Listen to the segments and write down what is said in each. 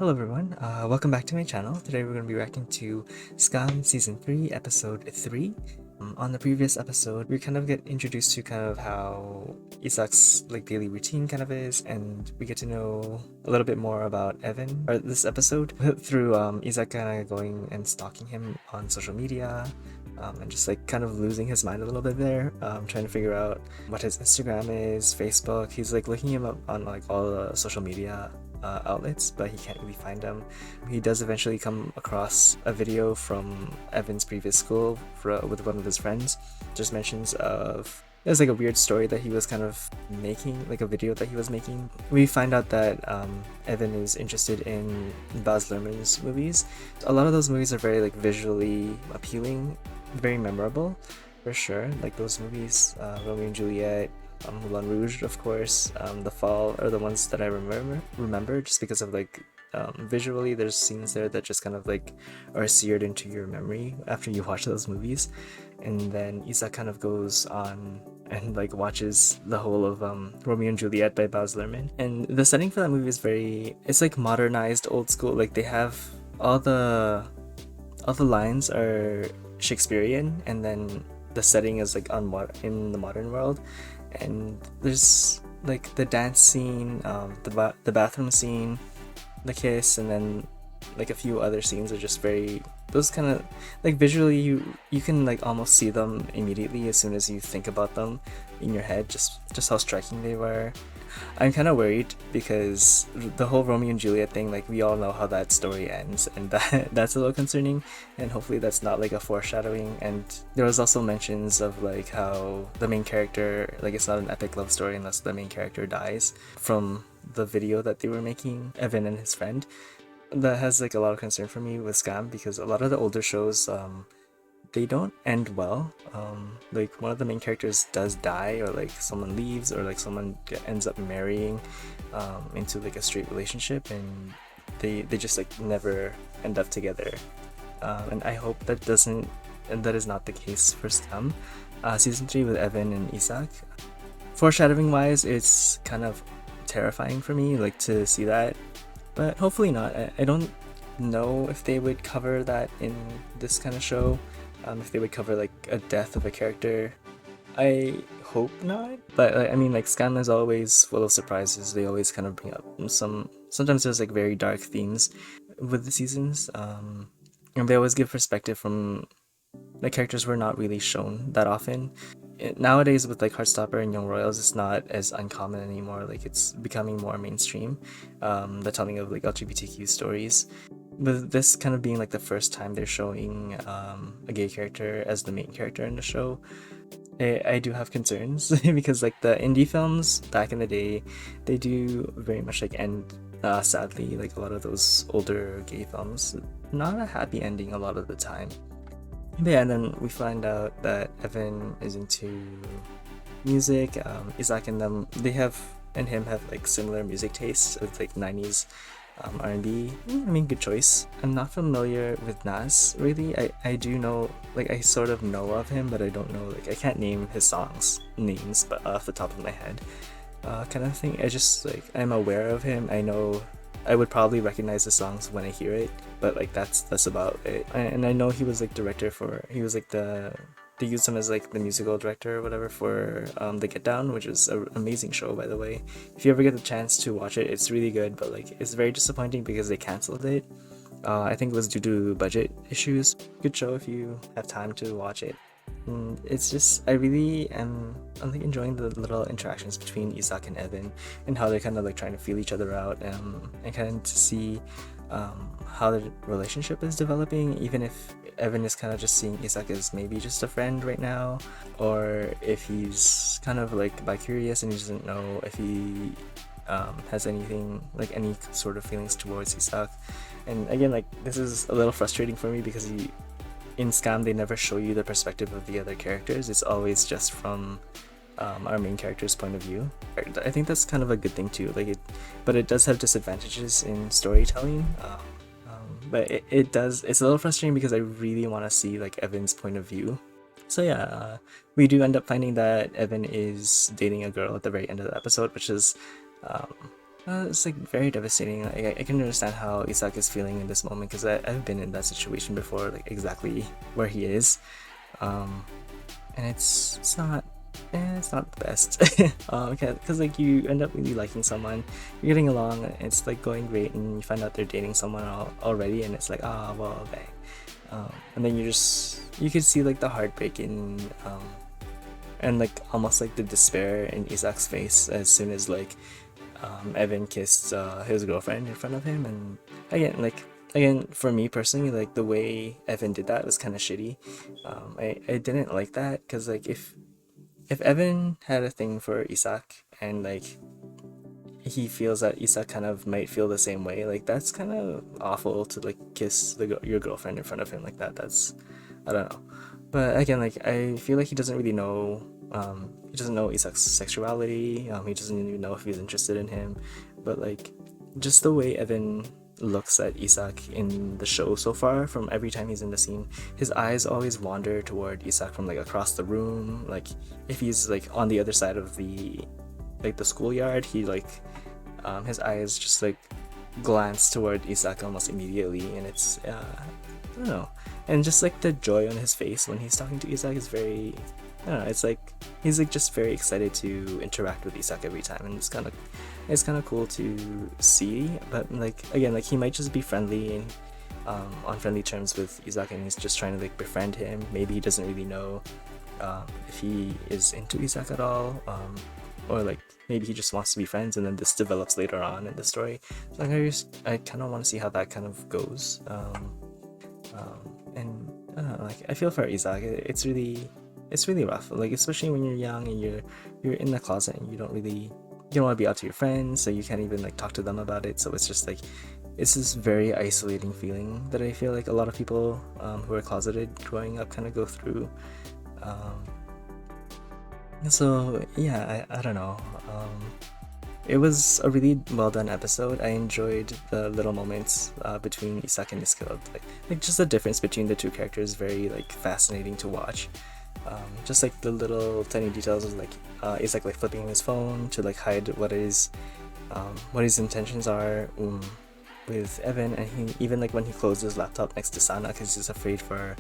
Hello everyone, welcome back to my channel. Today we're going to be reacting to SKAM Season 3, Episode 3. On the previous episode, we kind of get introduced to kind of how Isak's daily routine kind of is, and we get to know a little bit more about Evan, or this episode, through Isak kind of going and stalking him on social media, and just kind of losing his mind a little bit there, trying to figure out what his Instagram is, Facebook. He's looking him up on all the social media outlets, but he can't really find them. He does eventually come across a video from Evan's previous school with one of his friends. Just mentions of there's a weird story that he was kind of making, a video that he was making. We find out that Evan is interested in Baz Luhrmann's movies. A lot of those movies are very visually appealing, very memorable for sure. Those movies, Romeo and Juliet, Moulin Rouge, of course, The Fall are the ones that I remember just because of visually there's scenes there that just kind of are seared into your memory after you watch those movies. And then Isak kind of goes on and watches the whole of Romeo and Juliet by Baz Luhrmann, and the setting for that movie is it's modernized old school. They have all the lines are Shakespearean, and then the setting is in the modern world. And there's the dance scene, the bathroom scene, the kiss, and then a few other scenes are just those kind of visually you can almost see them immediately as soon as you think about them in your head, just how striking they were. I'm kind of worried because the whole Romeo and Juliet thing, we all know how that story ends, and that's a little concerning, and hopefully that's not a foreshadowing. And there was also mentions of how the main character, it's not an epic love story unless the main character dies, from the video that they were making, Evan and his friend. That has a lot of concern for me with SKAM, because a lot of the older shows, they don't end well. One of the main characters does die, or someone leaves, or someone ends up marrying into a straight relationship, and they just never end up together. And I hope that is not the case for SKAM. Season 3 with Evan and Isak, foreshadowing wise, it's kind of terrifying for me to see that, but hopefully not. I don't know if they would cover that in this kind of show. If they would cover a death of a character, I hope not. But I mean, SKAM is always full of surprises. They always kind of bring up sometimes there's very dark themes with the seasons, and they always give perspective from the characters were not really shown that often. Nowadays with Heartstopper and Young Royals, it's not as uncommon anymore. It's becoming more mainstream, the telling of LGBTQ stories. With this kind of being the first time they're showing a gay character as the main character in the show, I do have concerns because the indie films back in the day, they do very much end sadly. A lot of those older gay films, not a happy ending a lot of the time. But yeah, and then we find out that Evan is into music. Isak and him have similar music tastes with 90s R&B. I mean, good choice. I'm not familiar with Nas really. I do know, I sort of know of him, but I don't know, I can't name his songs names, but off the top of my head, kind of thing. I just I'm aware of him. I know I would probably recognize the songs when I hear it, but that's about it. And I know he was director for, he was they used him as the musical director or whatever for The Get Down, which is an amazing show, by the way. If you ever get the chance to watch it, it's really good, but it's very disappointing because they canceled it. I think it was due to budget issues. Good show if you have time to watch it. And it's just, I really am enjoying the little interactions between Isak and Evan, and how they're kind of trying to feel each other out, and kind of to see how the relationship is developing, even if Evan is kind of just seeing Isak as maybe just a friend right now, or if he's kind of bi-curious and he doesn't know if he has anything, any sort of feelings towards Isak. And again, this is a little frustrating for me because in SKAM they never show you the perspective of the other characters. It's always just from our main character's point of view. I think that's kind of a good thing too. But it does have disadvantages in storytelling. But it's a little frustrating because I really want to see Evan's point of view. So yeah, we do end up finding that Evan is dating a girl at the very end of the episode, which is It's like very devastating. I can understand how Isak is feeling in this moment because I've been in that situation before, like exactly where he is. Um, and it's not the best. Because like you end up really liking someone, you're getting along, it's like going great, and you find out they're dating someone already, and it's like, ah, well, okay. And then you could see like the heartbreak in and like almost like the despair in Isak's face as soon as like Evan kissed his girlfriend in front of him. And again, for me personally, like the way Evan did that was kind of shitty. I didn't like that because like if Evan had a thing for Isak and like he feels that Isak kind of might feel the same way, like that's kind of awful to like kiss your girlfriend in front of him like that. That's, I don't know. But again, like I feel like he doesn't really know. He doesn't know Isak's sexuality. He doesn't even know if he's interested in him. But like, just the way Evan looks at Isak in the show so far, from every time he's in the scene, his eyes always wander toward Isak from like across the room. Like if he's like on the other side of the schoolyard, he like his eyes just like glance toward Isak almost immediately, and it's I don't know. And just like the joy on his face when he's talking to Isak is very, I don't know, it's like he's like just very excited to interact with Isak every time, and it's kind of cool to see. But like again, like he might just be friendly and on friendly terms with Isak, and he's just trying to like befriend him. Maybe he doesn't really know if he is into Isak at all, or like maybe he just wants to be friends, and then this develops later on in the story. So I kind of want to see how that kind of goes. And I don't know, like I feel for Isak. It's really rough. Like especially when you're young and you're in the closet and you don't want to be out to your friends, so you can't even like talk to them about it. So it's just like it's this very isolating feeling that I feel like a lot of people who are closeted growing up kind of go through. So yeah, I don't know. It was a really well done episode. I enjoyed the little moments between Isak and Iskil. Like just the difference between the two characters, very like fascinating to watch. Just like the little tiny details of like Isak like flipping his phone to like hide what his intentions are with Evan, and he even like when he closed his laptop next to Sana because he's afraid for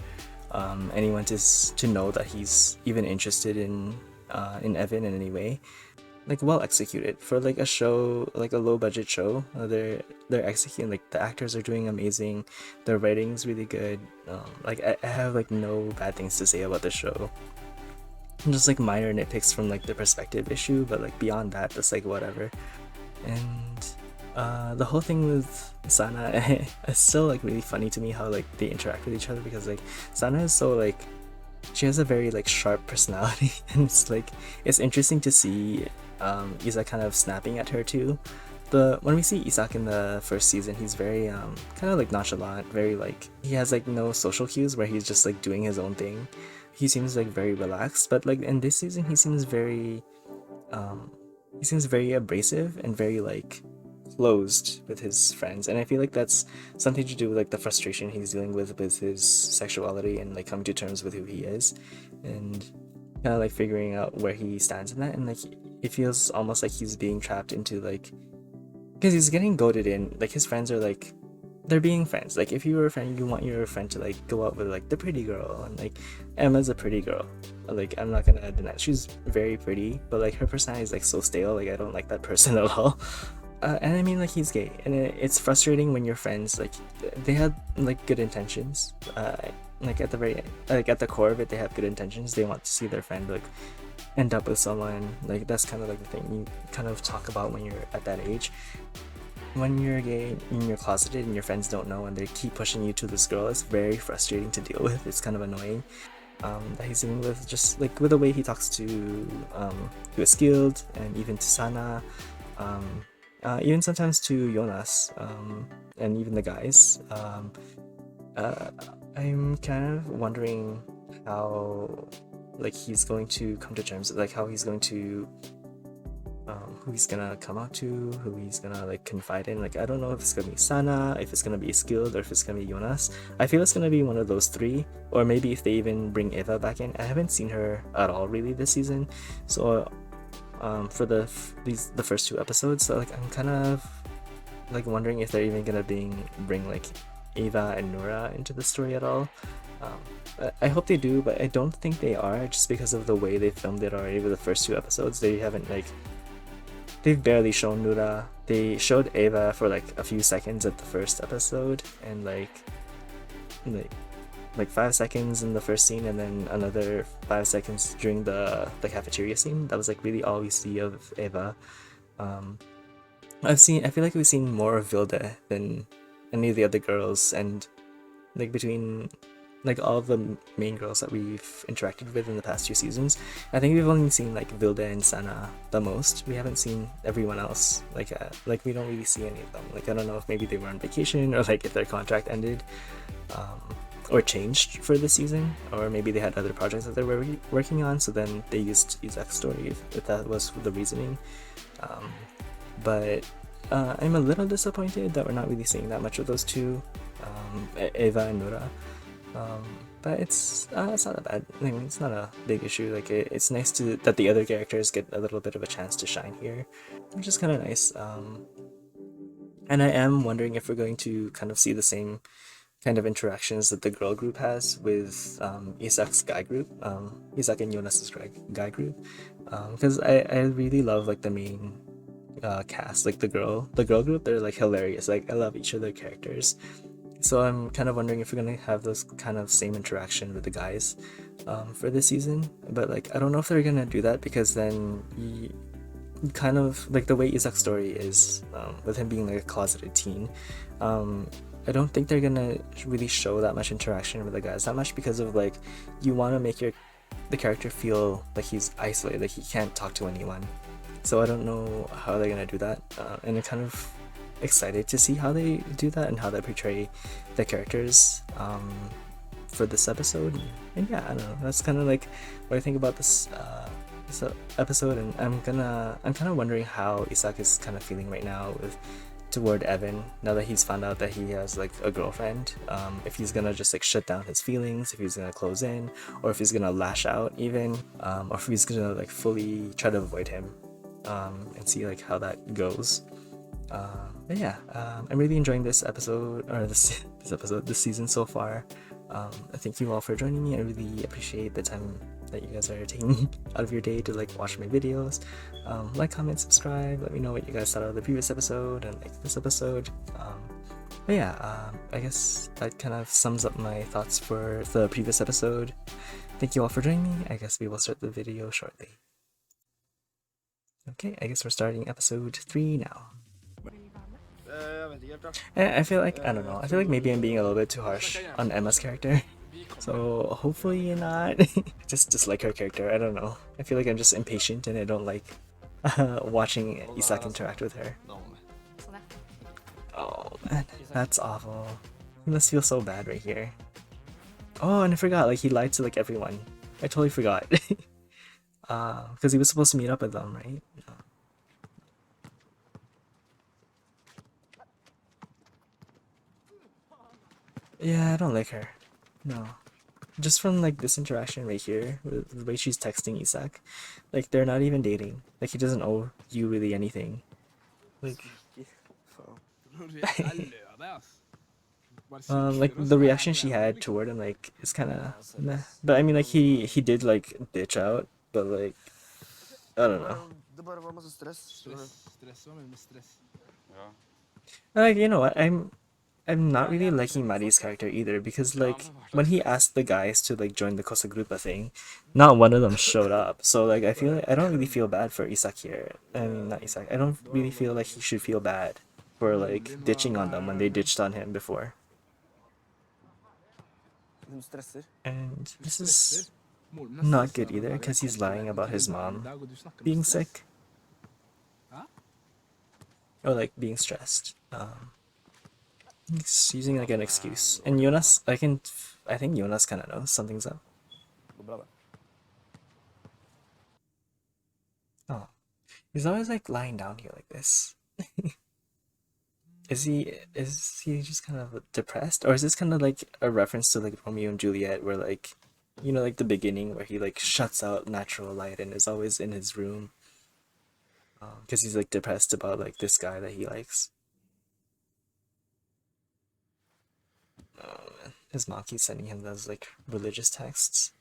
anyone to know that he's even interested in Evan in any way. Like well executed for like a show, like a low budget show. They're executing, like the actors are doing amazing, the writing's really good. Like I have like no bad things to say about the show. Just like minor nitpicks from like the perspective issue, but like beyond that, that's like whatever. And the whole thing with Sana, it's still like really funny to me how like they interact with each other, because like Sana is so like, she has a very like sharp personality, and it's interesting to see Isak kind of snapping at her too. When we see Isak in the first season, he's very kind of like nonchalant, very like he has like no social cues, where he's just like doing his own thing. He seems like very relaxed, but like in this season he seems very abrasive and very like closed with his friends, and I feel like that's something to do with like the frustration he's dealing with his sexuality and like coming to terms with who he is, and kind of like figuring out where he stands in that. And like it feels almost like he's being trapped into like, because he's getting goaded in, like his friends are like, they're being friends. Like if you were a friend, you want your friend to like go out with like the pretty girl, and like Emma's a pretty girl. Like I'm not gonna deny it. She's very pretty, but like her personality is like so stale. Like I don't like that person at all. And I mean, like he's gay, and it's frustrating when your friends like they had like good intentions. Like at the core of it, they have good intentions. They want to see their friend like end up with someone. Like that's kind of like the thing you kind of talk about when you're at that age. When you're gay and you're closeted and your friends don't know and they keep pushing you to this girl, it's very frustrating to deal with. It's kind of annoying that he's dealing with, just like with the way he talks to Skilled, and even to Sana, even sometimes to Jonas, and even the guys. I'm kind of wondering how like he's going to come to terms, like how he's going to who he's gonna come out to, who he's gonna like confide in. Like I don't know if it's gonna be Sana, if it's gonna be Skilled, or if it's gonna be Jonas. I feel it's gonna be one of those three, or maybe if they even bring Eva back in. I haven't seen her at all really this season, so for the first two episodes. So like I'm kind of like wondering if they're even gonna bring like Ava and Nora into the story at all. I hope they do, but I don't think they are, just because of the way they filmed it already with the first two episodes. They haven't like, they've barely shown Nora. They showed Ava for like a few seconds at the first episode, and like 5 seconds in the first scene, and then another 5 seconds during the cafeteria scene. That was like really all we see of Ava. I feel like we've seen more of Vilde than any of the other girls, and like between like all of the main girls that we've interacted with in the past 2 seasons, I think we've only seen like Vilde and Sana the most. We haven't seen everyone else. Like we don't really see any of them. Like I don't know if maybe they were on vacation, or like if their contract ended or changed for this season, or maybe they had other projects that they were working on, so then they used Isak's story if that was the reasoning. But I'm a little disappointed that we're not really seeing that much of those two, Ava and Nora. But it's not that bad. I mean, it's not a big issue. Like it's nice that the other characters get a little bit of a chance to shine here, which is kind of nice. And I am wondering if we're going to kind of see the same kind of interactions that the girl group has with Isak's guy group, Isak and Jonas's guy group, because I really love like the main cast, like the girl group. They're like hilarious. Like I love each of their characters. So I'm kind of wondering if we're gonna have those kind of same interaction with the guys for this season. But like I don't know if they're gonna do that, because then you kind of like the way Isak's story is, with him being like a closeted teen, I don't think they're gonna really show that much interaction with the guys that much, because of like you want to make the character feel like he's isolated, like he can't talk to anyone. So I don't know how they're gonna do that, and I'm kind of excited to see how they do that and how they portray the characters for this episode. And yeah, I don't know, that's kind of like what I think about this episode. And I'm kind of wondering how Isak is kind of feeling right now toward Evan, now that he's found out that he has like a girlfriend. If he's gonna just like shut down his feelings, if he's gonna close in, or if he's gonna lash out even, or if he's gonna like fully try to avoid him, and see like how that goes. But yeah, I'm really enjoying this episode, or this season so far. Thank you all for joining me. I really appreciate the time that you guys are taking out of your day to like watch my videos. Like, comment, subscribe. Let me know what you guys thought of the previous episode and like this episode. But yeah, I guess that kind of sums up my thoughts for the previous episode. Thank you all for joining me. I guess we will start the video shortly. Okay, I guess we're starting episode 3 now. I feel like, I don't know, I feel like maybe I'm being a little bit too harsh on Emma's character. So hopefully not. just like her character, I don't know. I feel like I'm just impatient and I don't like watching Isak interact with her. Oh man, that's awful. He must feel so bad right here. Oh, and I forgot, like he lied to like everyone. I totally forgot. Because he was supposed to meet up with them, right? Yeah, I don't like her. No. Just from like this interaction right here, with the way she's texting Isak, like they're not even dating. Like he doesn't owe you really anything. Like, like the reaction she had toward him, like is kind of meh. But I mean, like he did like ditch out, but like I don't know. Like, you know what? I'm not really liking Mari's character either, because like when he asked the guys to like join the Cosa Grupa thing, not one of them showed up. So like I feel like I don't really feel bad for Isak here. I mean, not Isak. I don't really feel like he should feel bad for like ditching on them when they ditched on him before. And this is not good either, because he's lying about his mom being sick. Or like being stressed. He's using like an excuse. And Jonas, I think Jonas kind of knows something's up. Oh, he's always like lying down here like this. Is he just kind of depressed, or is this kind of like a reference to like Romeo and Juliet, where like, you know, like the beginning where he like shuts out natural light and is always in his room? because he's like depressed about like this guy that he likes. Oh man, his mom keeps sending him those like religious texts.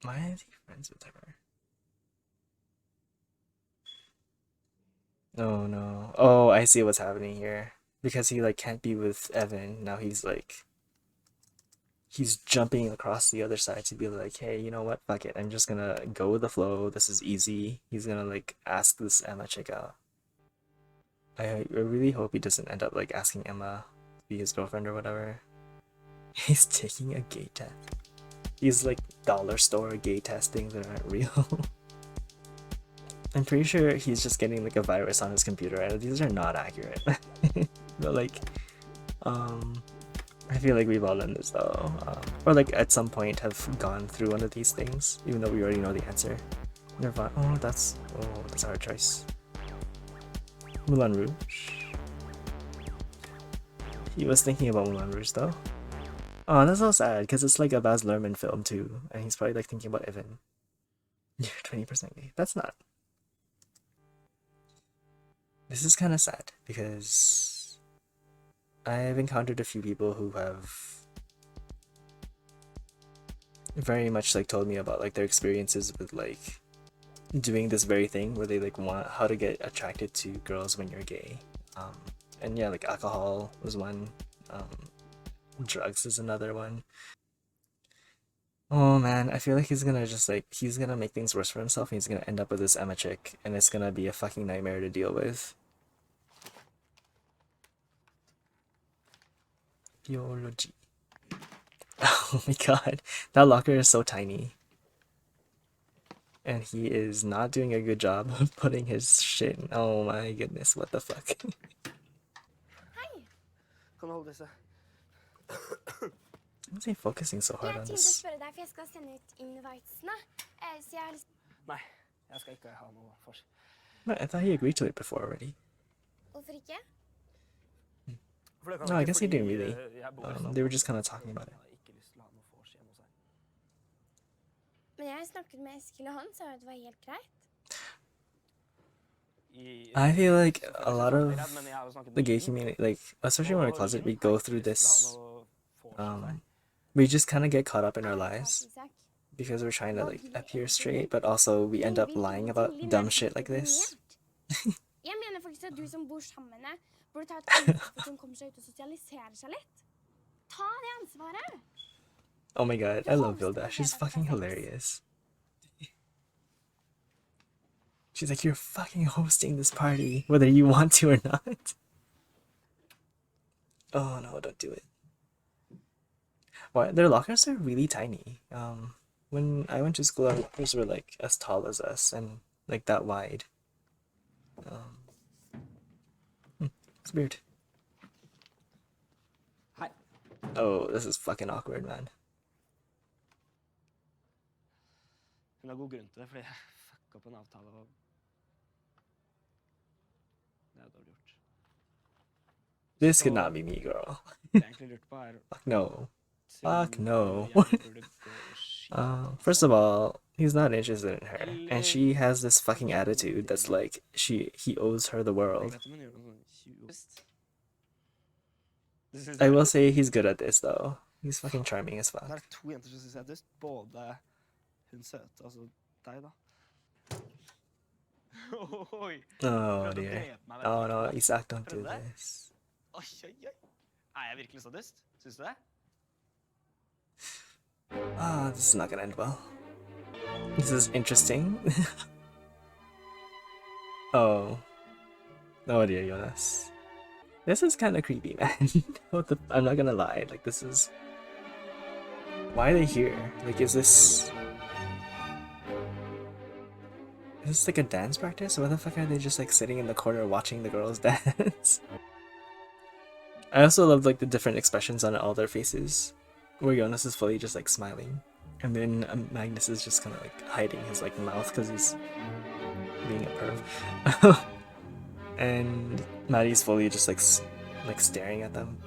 Why is he friends with her? Oh no. Oh, I see what's happening here. Because he like can't be with Evan, now he's jumping across the other side to be like, hey, you know what? Fuck it. I'm just gonna go with the flow. This is easy. He's gonna like ask this Emma chick out. I really hope he doesn't end up like asking Emma to be his girlfriend or whatever. He's taking a gay test. These like dollar store gay testing that aren't real. I'm pretty sure he's just getting like a virus on his computer, and these are not accurate. But like, I feel like we've all done this though, or like at some point have gone through one of these things, even though we already know the answer. Nirvana. Oh, that's our choice. Moulin Rouge. He was thinking about Moulin Rouge though. Oh, that's so sad because it's like a Baz Luhrmann film too, and he's probably like thinking about Evan. You're 20% gay. That's not. This is kind of sad because I've encountered a few people who have very much like told me about like their experiences with like doing this very thing where they like want how to get attracted to girls when you're gay. And yeah, like alcohol was one, drugs is another one. Oh man, I feel like he's gonna make things worse for himself, and he's gonna end up with this Emma chick, and it's gonna be a fucking nightmare to deal with. Theology. Oh my god, that locker is so tiny. And he is not doing a good job of putting his shit in. Oh my goodness, what the fuck? Hei! Kan du holde disse? Why is he focusing so hard Jeg on tenkte å this? spørre deg, for jeg skal sende ut invitesene. Så jeg har lyst... Nei, jeg skal ikke ha noe forskjell. No, I thought he agreed to it before already. Hvorfor ikke? No, I guess he didn't really. They were just kind of talking about it. Men jeg snakket med Eskil og han, så det var helt greit. I feel like a lot of the gay community, like especially when we're closet, we go through this. We just kind of get caught up in our lives because we're trying to like appear straight, but also we end up lying about dumb shit like this. Jeg mener faktisk at du som bor sammen med burde ta et ansvar for at hun kommer seg ut og sosialiserer seg litt. Ta det ansvaret! Oh my god, I love Vilda. She's fucking hilarious. She's like, you're fucking hosting this party, whether you want to or not. Oh no, don't do it. Why? Their lockers are really tiny. When I went to school, our lockers were like as tall as us and like that wide. It's weird. Hi. Oh, this is fucking awkward, man. Hun har god grunn til det, fordi jeg fucka opp en avtale og... Det dårlig gjort. This could not be me, girl. Det jeg egentlig lurte på Fuck no. Fuck no. Jeg burde gå og skyte. First of all, he's not interested in her, and she has this fucking attitude that's like he owes her the world. I will say he's good at this though. He's fucking charming as fuck. Det to jenter som synes jeg er dust. Både hun søte, altså deg da. Oi. Oh dear. Oh no, Isak, don't do this. Oi, oi, oi. Er jeg virkelig så dust? Synes du det? Ah, this is not gonna end well. This is interesting. Oh. Oh dear, Jonas. This is kind of creepy, man. I'm not gonna lie. Like, this is... Why are they here? Like, is this like a dance practice? Why the fuck are they just like sitting in the corner watching the girls dance? I also love like the different expressions on all their faces, where Jonas is fully just like smiling, and then Magnus is just kind of like hiding his like mouth because he's being a perv, and Maddie's fully just like staring at them.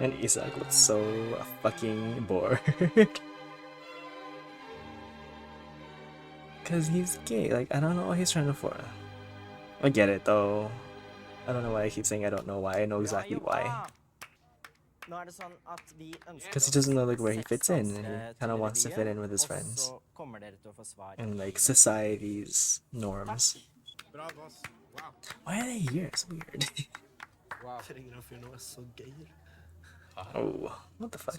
And Isak looks so fucking bored. Cause he's gay. Like, I don't know what he's trying to for. I get it though. I don't know why I keep saying I don't know why. I know exactly why. Because he doesn't know like where he fits in, and he kind of wants to fit in with his friends and like society's norms. Why are they here? It's weird. Oh, what the fuck?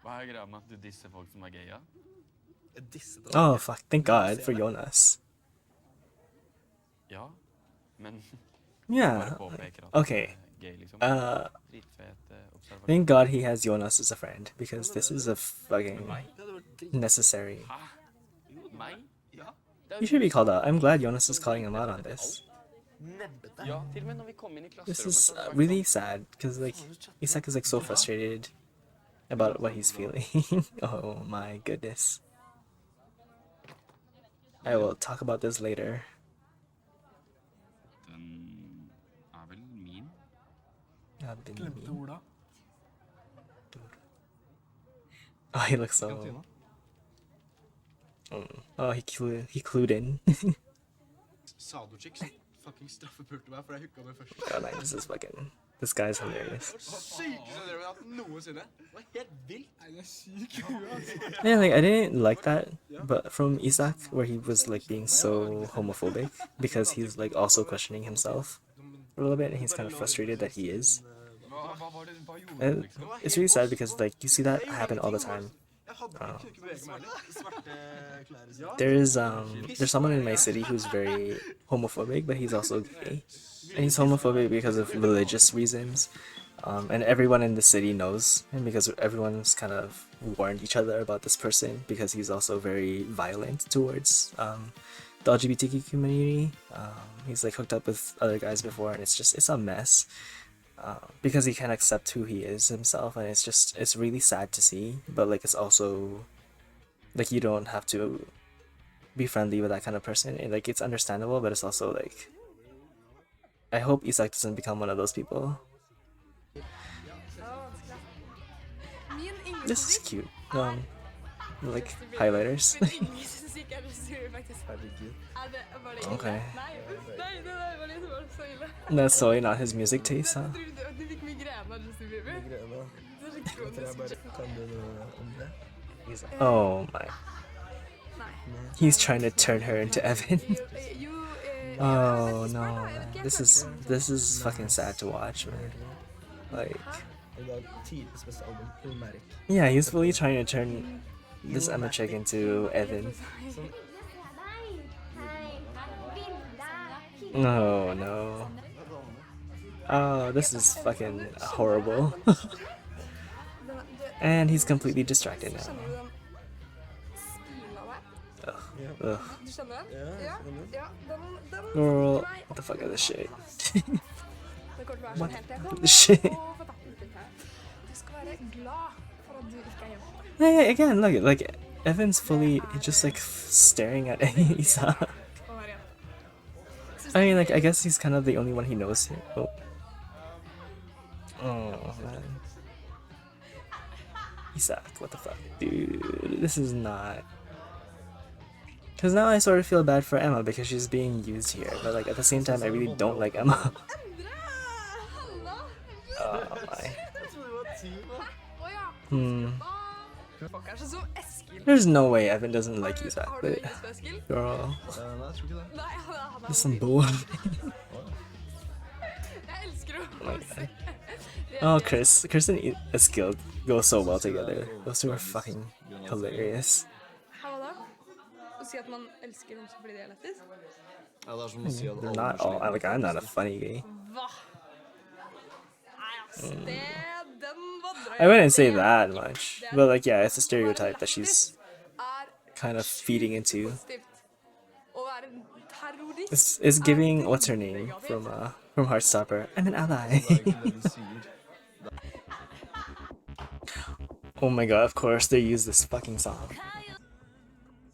Hva greia med at du disser folk som gay? Oh fuck! Thank God for Jonas. Ja, men Yeah. påpeker at Okay. Gay, liksom. Dritfet observasjon. Thank God he has Jonas as a friend, because this is a fucking necessary. Meg? He should be called out. I'm glad Jonas is calling him out on this. Ja, til og med når vi kom inn I This klasserommet, is så var det really sad, because like Isak is like so frustrated about what he's feeling. Oh my goodness. I will talk about this later. Den vel min. I've been mean. Oh, he looks so. Oh, he clued in. Sadochick som fucking straffepulte meg for jeg hooka med først. God, like, this guy's hilarious. Sykeste dere har hatt noensinne. Det var helt vilt. Nei, det syk hue, Yeah, like I didn't like that, but from Isak, where he was like being so homophobic because he's like also questioning himself a little bit, and he's kind of frustrated that he is. Hva var det du bare gjorde, And liksom? it's really sad because like you see that happen all the time. There's someone in my city who's very homophobic, but he's also gay, and he's homophobic because of religious reasons. And everyone in the city knows him because everyone's kind of warned each other about this person because he's also very violent towards the LGBTQ community. He's like hooked up with other guys before, and it's a mess. Because he can't accept who he is himself, and it's really sad to see, but like it's also like you don't have to be friendly with that kind of person, and like it's understandable, but it's also like I hope Isak doesn't become one of those people. This is cute. Like highlighters. Okay. That's totally not his music taste, huh? Oh my. He's trying to turn her into Evan. Oh no, man. This is fucking sad to watch, man. Like, yeah, he's fully trying to turn this Emma chick into Evan. No, no. Oh, this is fucking horrible. And he's completely distracted now. Ugh. Girl, what the fuck is this shit? What the shit? Yeah, again, look, like Evan's fully just like staring at Isak. I mean, like, I guess he's kind of the only one he knows here. Oh man. Isak, what the fuck? Dude, this is not... Because now I sort of feel bad for Emma because she's being used here, but like at the same time I really don't like Emma. Oh my. There's no way Evan doesn't like Isak, but... Girl. This is some bull. Oh my god. Oh, Chris and Eskil go so well together. Those two are fucking hilarious. They're not all, like, I'm not a funny gay. I wouldn't say that much, but like, yeah, it's a stereotype that she's kind of feeding into. It's giving, what's her name from Heartstopper? I'm an ally. Oh my god, of course they use this fucking song.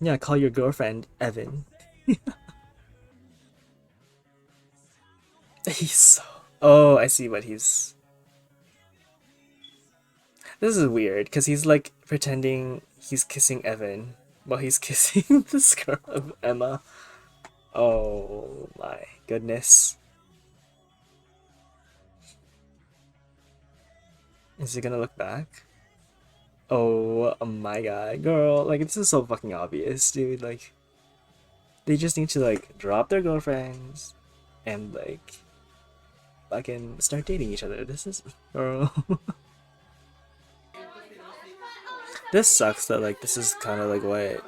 Yeah, call your girlfriend Evan. He's so... Oh, I see what he's... This is weird, because he's like pretending he's kissing Evan while he's kissing this girl of Emma. Oh my goodness. Is he gonna look back? Oh my god, girl, like this is so fucking obvious, dude. Like, they just need to like drop their girlfriends and like fucking start dating each other. This is, girl. This sucks that like this is kind of like what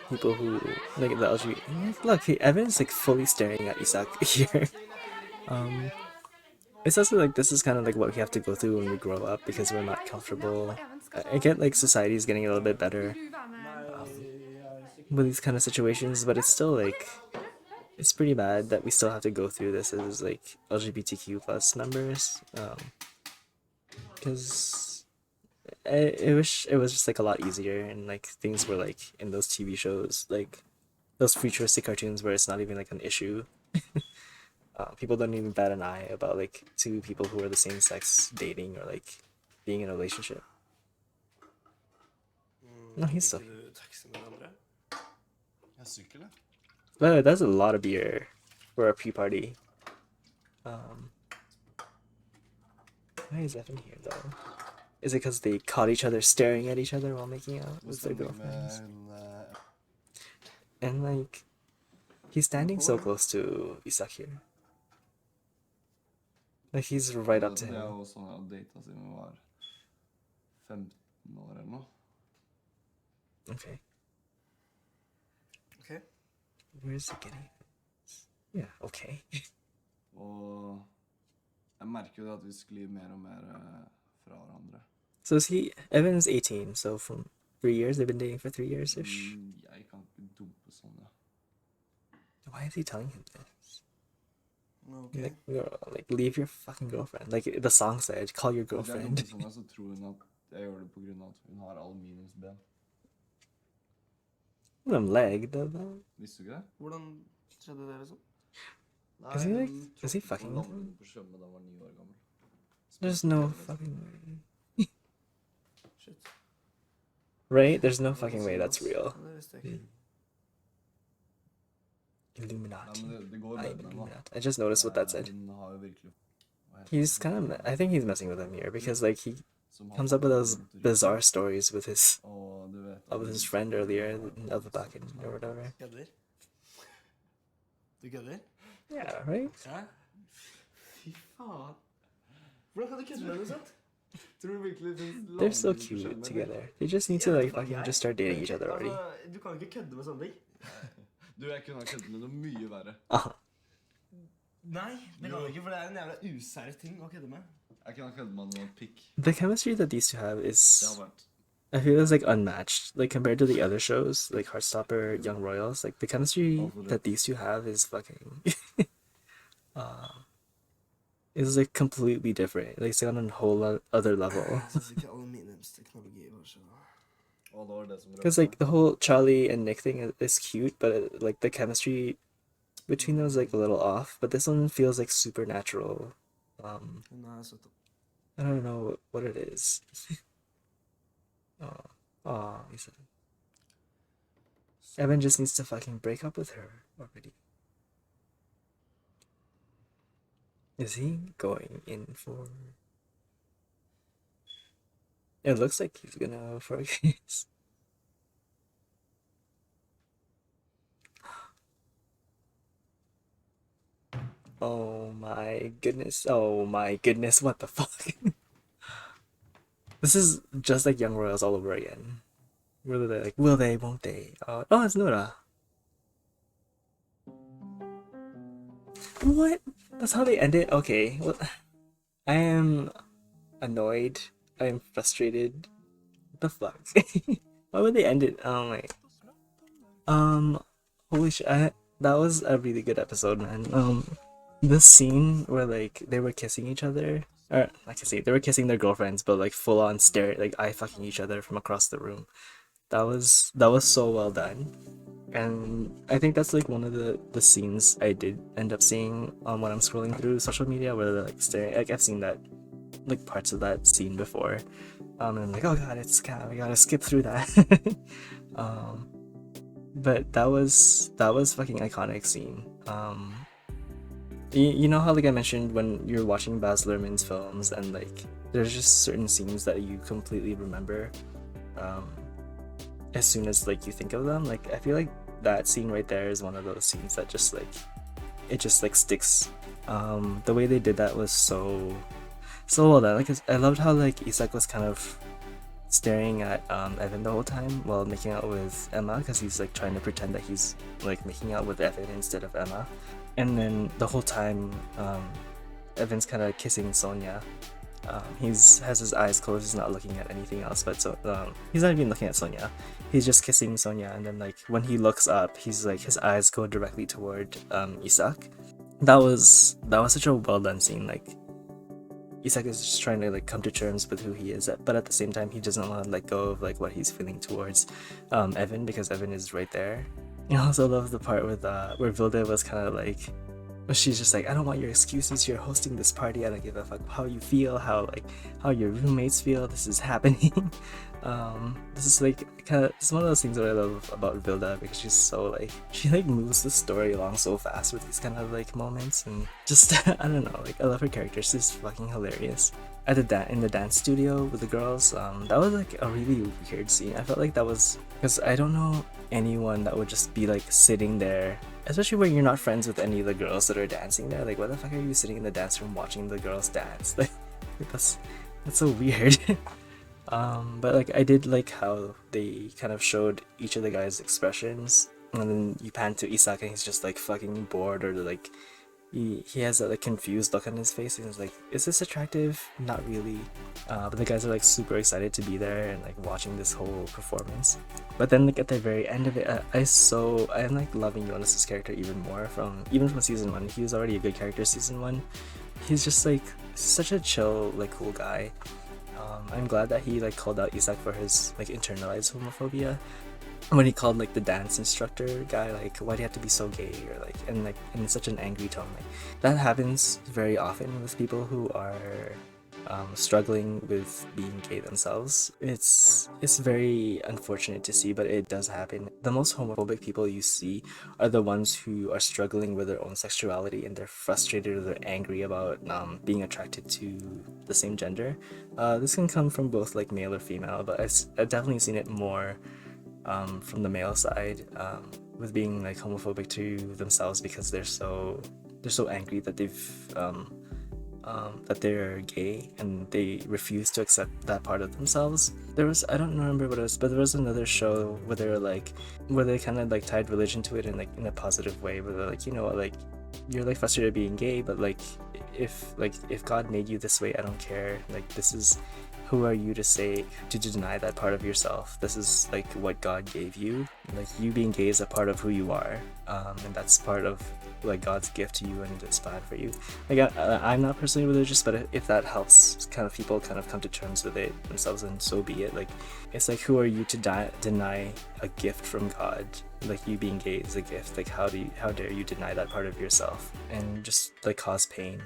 people who like the LGBT. Look, hey, Evan's like fully staring at Isak here. It's also like this is kind of like what we have to go through when we grow up because we're not comfortable. I get like society is getting a little bit better with these kind of situations, but it's still like it's pretty bad that we still have to go through this as like LGBTQ plus members. Because I wish it was just like a lot easier and like things were like in those TV shows, like those futuristic cartoons where it's not even like an issue. People don't even bat an eye about like two people who are the same sex dating or like being in a relationship. No, he's so. But that's a lot of beer for a pre-party. Why is Evan here though? Is it because they caught each other staring at each other while making out with their girlfriends? And like, he's standing so close to Isak here. Like he's right up to him. Det er jo sånn jeg har datet siden jeg var 15 år eller noe. Okay. Okay. Where is it getting? Yeah, okay. Og jeg merker jo at vi sklir mer og mer fra hverandre. So is he, Evan's 18, so from 3 years, they've been dating for 3 years-ish? Jeg kan ikke dumpe sånn, ja. Why is he telling him this? Okay. Like, girl, like, leave your fucking girlfriend. Like, the song said, call your Hvis jeg girlfriend. dumper sånn, så tror hun at jeg gjør det på grunn av at hun har aluminiumsben. Them leg, though. Visste du ikke det? Hvordan skjedde det liksom? Is he like, Hun is he tråkket på fucking? lammen på sjøen da han var 9 år gammel. There's no fucking way. Shit. Right? There's no fucking way that's real. Det visste jeg ikke. Illuminati. Nei, men det går I bedre nå. Illuminati. I just noticed what that said. Hun har jo virkelig... Hva heter He's det? kind of, I think he's messing with him here because like he Som har comes up with those fått vondt i ryggen. bizarre stories with his Og du vet... with his friend earlier of the back end or whatever. Kødder? Du kødder? Yeah, right? Hæ? Fy faen. Hvordan kan du kødde med noe sånt? Tror du virkelig det finnes They're so lammer på sjøen, cute eller? together. They just need to like fucking just start dating each other already. Altså, du kan jo ikke kødde med sånne ting. Du, jeg kunne ha køddet med noe mye verre. Nei, det kan du ikke, for det er en jævla usær ting å kødde med. Jeg kunne ha køddet med noe pikk. The chemistry that these two have Det is, har vært... I feel, is like unmatched. Like compared to the other shows, like Heartstopper, Young Royals, like the chemistry that these two have is fucking, is like completely different. Like it's on a whole other level. Jeg synes ikke aluminiumsteknologi var så... Og det var det som Because like the whole Charlie and Nick thing is cute, but like the chemistry between them is like a little off. But this one feels like supernatural. Hun er søt. I don't know what it is. Oh, Isak. Evan just needs to fucking break up with her already. Is he going in for... It looks like he's gonna go for a kiss. Oh my goodness. Oh my goodness, what the fuck? This is just like Young Royals all over again. Where they're like, will they, won't they? Oh, it's NOOOOOO. What? That's how they end it? Okay. Well, I am annoyed. I am frustrated. What the fuck? Why would they end it? Oh my. Holy shit. That was a really good episode, man. This scene where like they were kissing each other, or like I say, they were kissing their girlfriends, but like full on stare, like eye fucking each other from across the room. that was so well done. And I think that's like one of the scenes I did end up seeing when I'm scrolling through social media, where they're like staring. Like I've seen that, like parts of that scene before, and I'm like, oh god, it's SKAM. I gotta skip through that. um, but that was fucking iconic scene. You know how like I mentioned when you're watching Baz Luhrmann's films and like there's just certain scenes that you completely remember as soon as like you think of them. Like I feel like that scene right there is one of those scenes that just like it just like sticks. The way they did that was so well done. Like I loved how like Isak was kind of staring at Evan the whole time while making out with Emma, because he's like trying to pretend that he's like making out with Evan instead of Emma. And then the whole time Evan's kind of kissing Sonia. He's has his eyes closed, he's not looking at anything else, but he's not even looking at Sonia. He's just kissing Sonia, and then like when he looks up, he's like his eyes go directly toward Isak. That was such a well done scene. Like Isak is just trying to like come to terms with who he is, but at the same time he doesn't want to let go of like what he's feeling towards Evan, because Evan is right there. I also love the part with where Vilde was kind of like, she's just like, I don't want your excuses, you're hosting this party, I don't give a fuck how you feel, how your roommates feel, this is happening. This is like it's one of those things that I love about Vilde, because she's so like, she like moves the story along so fast with these kind of like moments, and just I don't know, like I love her character. She's fucking hilarious. At in the dance studio with the girls, that was like a really weird scene. I felt like that was because I don't know anyone that would just be like sitting there, especially when you're not friends with any of the girls that are dancing there. Like, what the fuck are you sitting in the dance room watching the girls dance? Like that's so weird. But like I did like how they kind of showed each of the guys' expressions, and then you pan to Isak and he's just like fucking bored, or like he has that like confused look on his face, and he's like, is this attractive? Not really. But the guys are like super excited to be there and like watching this whole performance. But then like at the very end of it, I'm like loving Jonas's character even more from season 1. He was already a good character season 1. He's just like such a chill, like cool guy. I'm glad that he like called out Isak for his like internalized homophobia. When he called like the dance instructor guy like, why do you have to be so gay, or like, and like in such an angry tone. Like that happens very often with people who are struggling with being gay themselves. It's very unfortunate to see, but it does happen. The most homophobic people you see are the ones who are struggling with their own sexuality, and they're frustrated or they're angry about being attracted to the same gender. This can come from both like male or female, but I've definitely seen it more from the male side, with being like homophobic to themselves because they're so angry that that they're gay, and they refuse to accept that part of themselves. I don't remember what it was, but there was another show where they kind of like tied religion to it in like in a positive way, where they're like, you know what, like you're like frustrated being gay, but like if God made you this way, I don't care. Like this is, who are you to deny that part of yourself? This is like what God gave you. Like you being gay is a part of who you are, and that's part of like God's gift to you, and it's bad for you. Like I'm not personally religious, but if that helps kind of people kind of come to terms with it themselves, and so be it. Like it's like, who are you to deny a gift from God? Like you being gay is a gift. Like how dare you deny that part of yourself and just like cause pain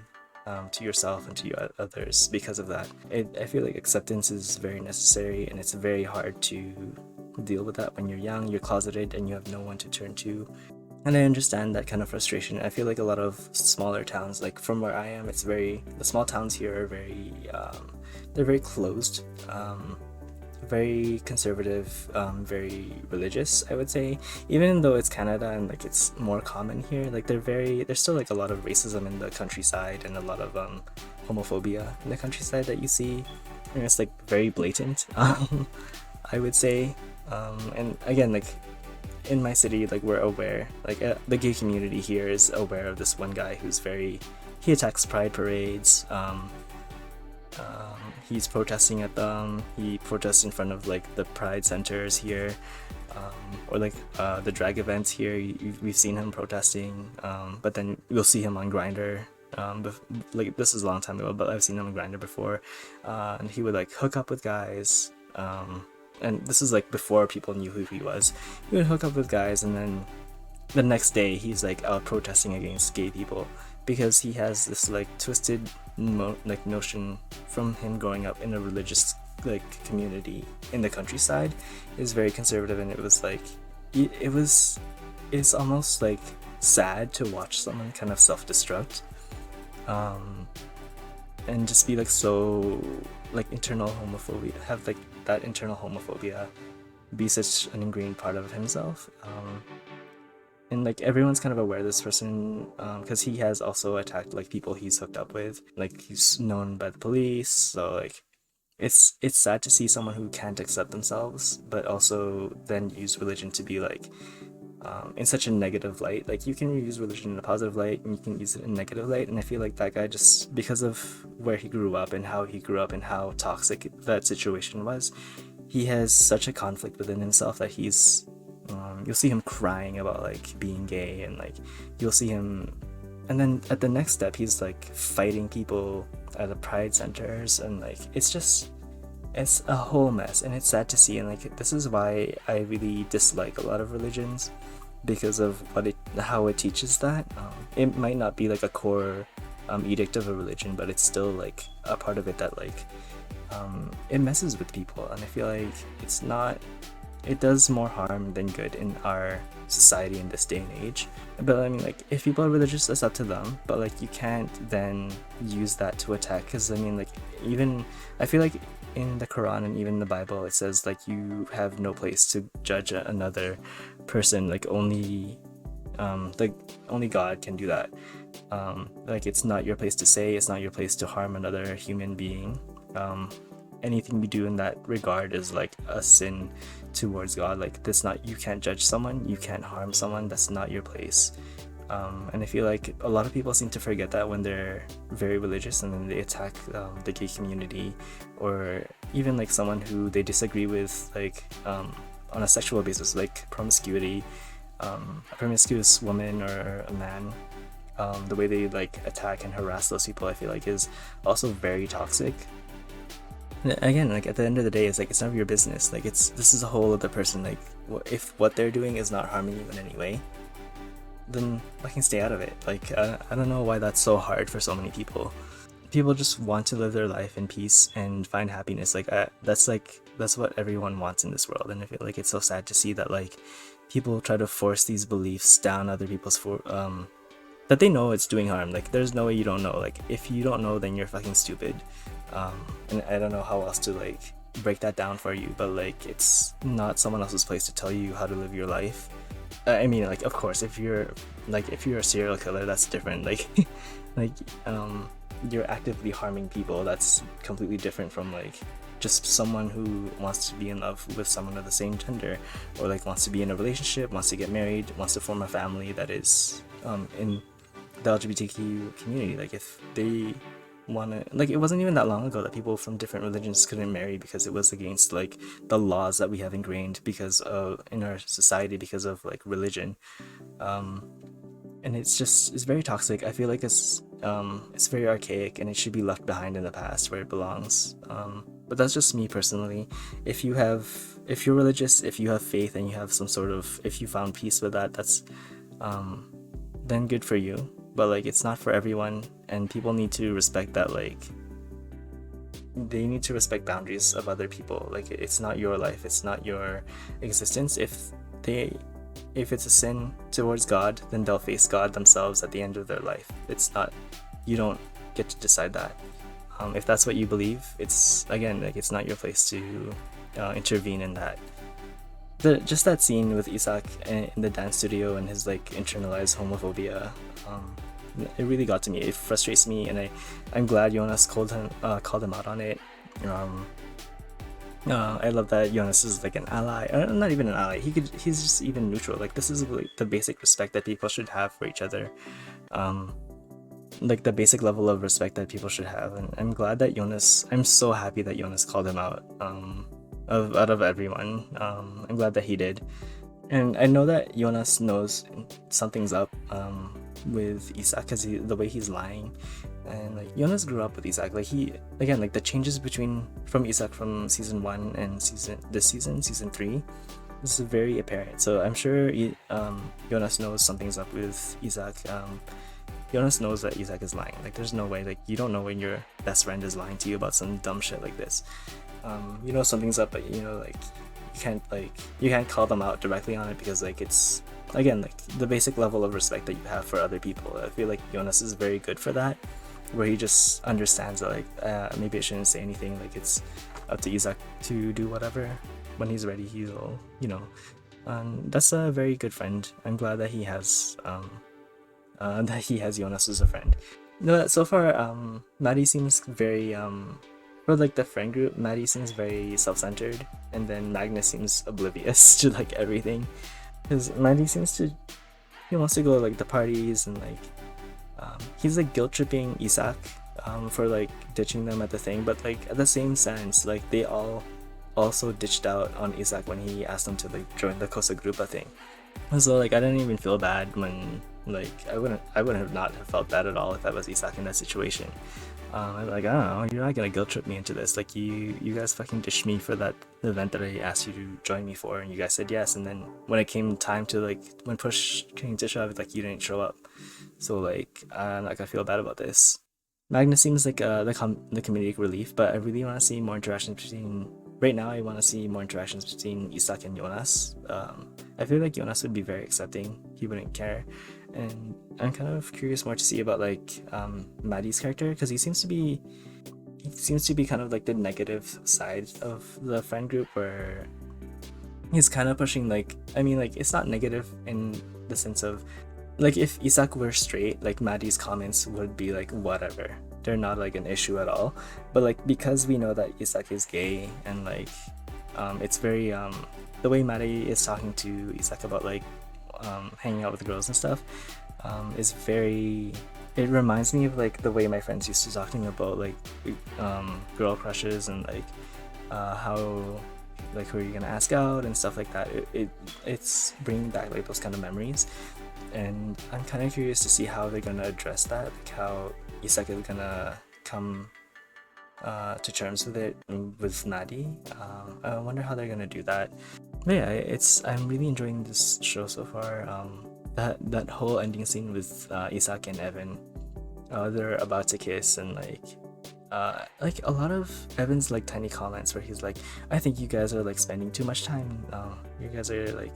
to yourself and to others because of that. I feel like acceptance is very necessary, and it's very hard to deal with that when you're young, you're closeted, and you have no one to turn to. And I understand that kind of frustration. I feel like a lot of smaller towns, like from where I am, the small towns here are very they're very closed, very conservative, very religious, I would say. Even though it's Canada and like it's more common here, like there's still like a lot of racism in the countryside, and a lot of homophobia in the countryside that you see, and it's like very blatant. I would say, and again, like in my city, like we're aware, like the gay community here is aware of this one guy who's he attacks pride parades. He's protesting at them. He protests in front of like the pride centers here, or like the drag events here. We've seen him protesting, but then you'll see him on Grindr. Like this is a long time ago, but I've seen him on Grindr before, and he would like hook up with guys, and this is like before people knew who he was. He would hook up with guys, and then the next day he's like out protesting against gay people because he has this like twisted notion from him growing up in a religious like community in the countryside. Is very conservative, and it was like it's almost like sad to watch someone kind of self-destruct and just be like so like internal homophobia, have like that internal homophobia be such an ingrained part of himself. And like everyone's kind of aware of this person because he has also attacked like people he's hooked up with, like he's known by the police. So like it's sad to see someone who can't accept themselves but also then use religion to be like in such a negative light. Like you can use religion in a positive light and you can use it in a negative light, and I feel like that guy, just because of where he grew up and how toxic that situation was, he has such a conflict within himself that he's you'll see him crying about like being gay, and like you'll see him, and then at the next step he's like fighting people at the pride centers, and like it's a whole mess, and it's sad to see. And like this is why I really dislike a lot of religions, because of how it teaches that. It might not be like a core edict of a religion, but it's still like a part of it that like it messes with people, and I feel like it does more harm than good in our society in this day and age. But I mean, like, if people are religious, that's up to them, but like you can't then use that to attack, because I mean, like, even I feel like in the Quran and even the Bible it says like you have no place to judge another person, like only God can do that. Like it's not your place to say, it's not your place to harm another human being. Anything we do in that regard is like a sin towards God. Like that's not, you can't judge someone, you can't harm someone, that's not your place. And I feel like a lot of people seem to forget that when they're very religious, and then they attack the gay community, or even like someone who they disagree with, like on a sexual basis, like promiscuity, a promiscuous woman or a man. The way they like attack and harass those people, I feel like is also very toxic. Again, like at the end of the day, it's like it's none of your business. Like this is a whole other person. Like if what they're doing is not harming you in any way, then I can stay out of it. Like I don't know why that's so hard for so many people. People just want to live their life in peace and find happiness. Like that's what everyone wants in this world. And I feel like it's so sad to see that like people try to force these beliefs down other people's that they know it's doing harm. Like there's no way you don't know. Like if you don't know, then you're fucking stupid. And I don't know how else to like break that down for you, but like it's not someone else's place to tell you how to live your life. I mean, like of course if you're a serial killer, that's different. Like you're actively harming people, that's completely different from like just someone who wants to be in love with someone of the same gender, or like wants to be in a relationship, wants to get married, wants to form a family that is in the LGBTQ community. Like if they wanna, like it wasn't even that long ago that people from different religions couldn't marry because it was against like the laws that we have ingrained because of in our society because of like religion. And it's very toxic. I feel like it's very archaic and it should be left behind in the past where it belongs. But that's just me personally. If you're religious, if you have faith and you have some sort of, if you found peace with that, that's then good for you. But like it's not for everyone, and people need to respect that. Like they need to respect boundaries of other people. Like it's not your life, it's not your existence. If it's a sin towards God, then they'll face God themselves at the end of their life. It's not, you don't get to decide that. If that's what you believe, it's again like it's not your place to intervene in that. Just that scene with Isak in the dance studio and his like internalized homophobia, it really got to me. It frustrates me, and I'm glad Jonas called him out on it. I love that Jonas is like an ally, or not even an ally. He's just even neutral. Like this is like the basic respect that people should have for each other. Like the basic level of respect that people should have, and I'm so happy that Jonas called him out. Out of everyone, I'm glad that he did, and I know that Jonas knows something's up with Isak because the way he's lying, and like Jonas grew up with Isak. Like he again, like the changes from Isak from season 1 and season 3, this is very apparent. So I'm sure Jonas knows something's up with Isak. Jonas knows that Isak is lying. Like there's no way, like you don't know when your best friend is lying to you about some dumb shit like this. You know something's up, but you know like you can't call them out directly on it because like it's again like the basic level of respect that you have for other people. I feel like Jonas is very good for that, where he just understands that like maybe I shouldn't say anything, like it's up to Isak to do whatever. When he's ready, he'll, you know, that's a very good friend. I'm glad that he has Jonas as a friend. No, so far Maddie seems very for like the friend group, Maddie seems very self-centered, and then Magnus seems oblivious to like everything, because Maddie seems to, he wants to go like the parties and like he's like guilt tripping Isak for like ditching them at the thing, but like at the same sense like they all also ditched out on Isak when he asked them to like join the Cosa Grupa thing. So like I didn't even feel bad when like I wouldn't have not have felt bad at all if I was Isak in that situation. I'm like, I don't know, you're not gonna guilt trip me into this. Like you guys fucking ditched me for that event that I asked you to join me for, and you guys said yes, and then when it came time to like when push came to shove, like you didn't show up. So like I'm not gonna feel bad about this. Magnus seems like the comedic relief, but I really want to see more interactions between. Right now, I want to see more interactions between Isak and Jonas. I feel like Jonas would be very accepting. He wouldn't care, and I'm kind of curious more to see about like Maddie's character, because he seems to be kind of like the negative side of the friend group, where he's kind of pushing like, I mean like it's not negative in the sense of like if Isak were straight, like Maddie's comments would be like whatever. They're not like an issue at all, but like because we know that Isak is gay, and like it's very the way Maddie is talking to Isak about like hanging out with girls and stuff is very, it reminds me of like the way my friends used to talking about like girl crushes and like how like who are you gonna ask out and stuff like that. It's bringing back like those kind of memories, and I'm kind of curious to see how they're gonna address that, like how Isak is gonna come to terms with it with Maddie. I wonder how they're gonna do that. But yeah, I'm really enjoying this show so far. That whole ending scene with Isak and Evan, they're about to kiss, and like a lot of Evan's like tiny comments where he's like, I think you guys are like spending too much time. You guys are like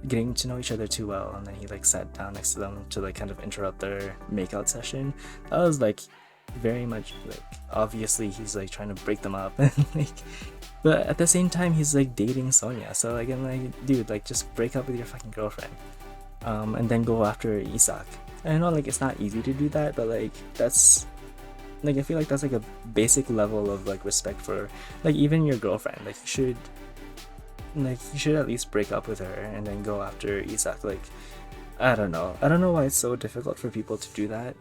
getting to know each other too well, and then he like sat down next to them to like kind of interrupt their makeout session. That was like very much like obviously he's like trying to break them up and like, but at the same time he's like dating Sonia, so like I'm like, dude, like just break up with your fucking girlfriend and then go after Isak. And I know like it's not easy to do that, but like that's like I feel like that's like a basic level of like respect for like even your girlfriend. Like you should at least break up with her and then go after Isak. Like I don't know why it's so difficult for people to do that.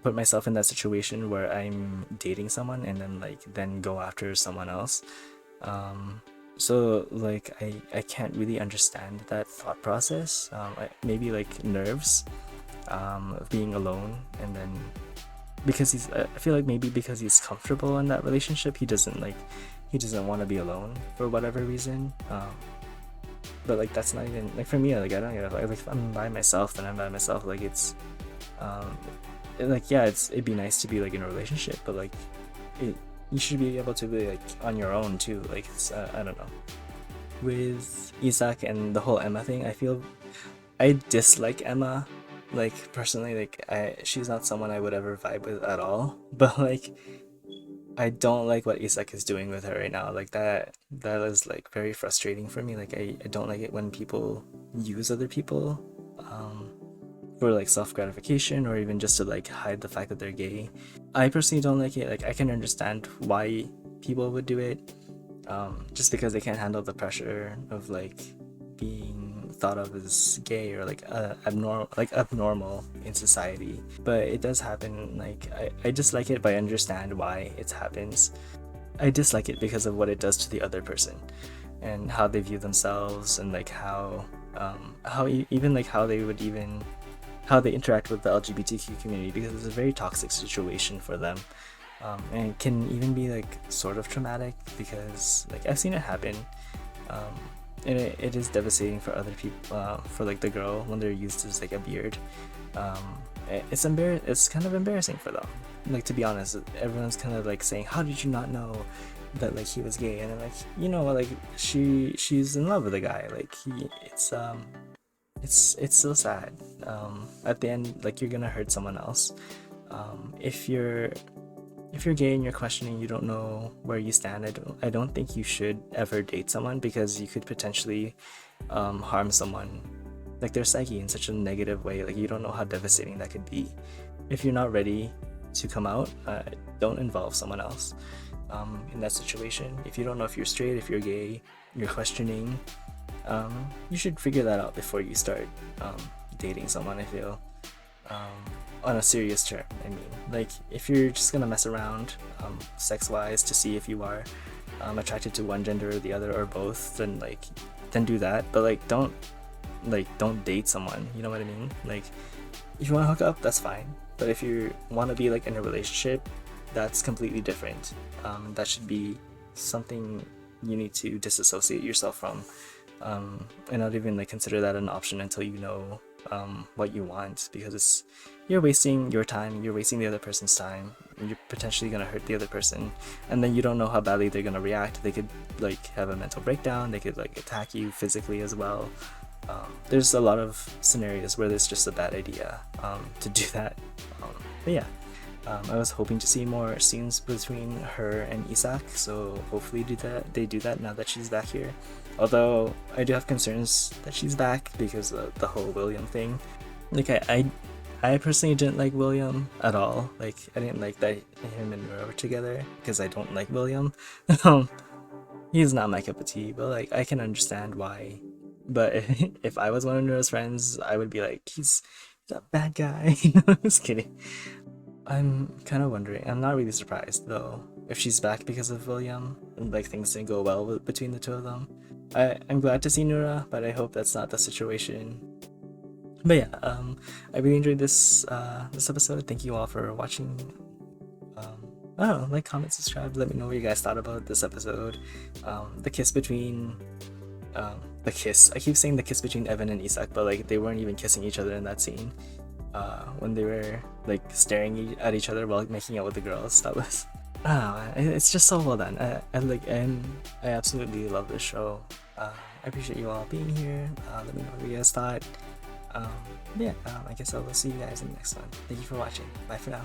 Put myself in that situation where I'm dating someone and then go after someone else. So like I can't really understand that thought process. Maybe like nerves of being alone, and then because I feel like maybe because he's comfortable in that relationship, he doesn't want to be alone for whatever reason. But like that's not even like for me. Like I don't get like if I'm by myself, then I'm by myself. Like it's like yeah, it'd be nice to be like in a relationship, but like you should be able to be like on your own too. Like it's I don't know. With Isak and the whole Emma thing, I feel I dislike Emma. Like personally, like she's not someone I would ever vibe with at all. But like I don't like what Isak is doing with her right now. Like that is like very frustrating for me. Like I don't like it when people use other people for like self-gratification, or even just to like hide the fact that they're gay. I personally don't like it. Like I can understand why people would do it, just because they can't handle the pressure of like being thought of as gay or like abnormal in society. But it does happen. Like I dislike it, but I understand why it happens. I dislike it because of what it does to the other person and how they view themselves, and like how even like how how they interact with the LGBTQ community, because it's a very toxic situation for them. And it can even be like sort of traumatic, because like I've seen it happen. And it is devastating for other people, for like the girl when they're used as like a beard. It's kind of embarrassing for them. Like, to be honest, everyone's kind of like saying, how did you not know that like he was gay? And I'm like, you know, like she's in love with the guy. Like it's so sad. At the end, like, you're gonna hurt someone else. If you're gay and you're questioning, you don't know where you stand, I don't think you should ever date someone, because you could potentially harm someone, like their psyche, in such a negative way. Like, you don't know how devastating that could be. If you're not ready to come out, don't involve someone else in that situation. If you don't know if you're straight, if you're gay, you're questioning, you should figure that out before you start dating someone, I feel. On a serious term, I mean. Like, if you're just gonna mess around sex-wise to see if you are attracted to one gender or the other, or both, then do that. But like, don't date someone, you know what I mean? Like, if you want to hook up, that's fine. But if you want to be like in a relationship, that's completely different. That should be something you need to disassociate yourself from, and not even like consider that an option until you know what you want, because you're wasting your time, you're wasting the other person's time, and you're potentially gonna hurt the other person, and then you don't know how badly they're gonna react. They could like have a mental breakdown, they could like attack you physically as well. There's a lot of scenarios where it's just a bad idea to do that. But yeah, I was hoping to see more scenes between her and Isak, so hopefully they do that now that she's back here. Although I do have concerns that she's back because of the whole William thing. Like, I personally didn't like William at all. Like, I didn't like that him and Nora were together, because I don't like William. He's not my cup of tea, but like, I can understand why. But if I was one of Nora's friends, I would be like, he's a bad guy. I'm just kidding. I'm kind of wondering, I'm not really surprised though, if she's back because of William, and like things didn't go well between the two of them. I'm glad to see Nora, but I hope that's not the situation. But yeah, I really enjoyed this episode. Thank you all for watching. I don't know, like, comment, subscribe, let me know what you guys thought about this episode. The kiss between I keep saying the kiss between Evan and Isak, but like, they weren't even kissing each other in that scene. When they were like staring at each other while making out with the girls, that was, it's just so well done. I absolutely love this show. I appreciate you all being here. Let me know what you guys thought. I guess I will see you guys in the next one. Thank you for watching. Bye for now.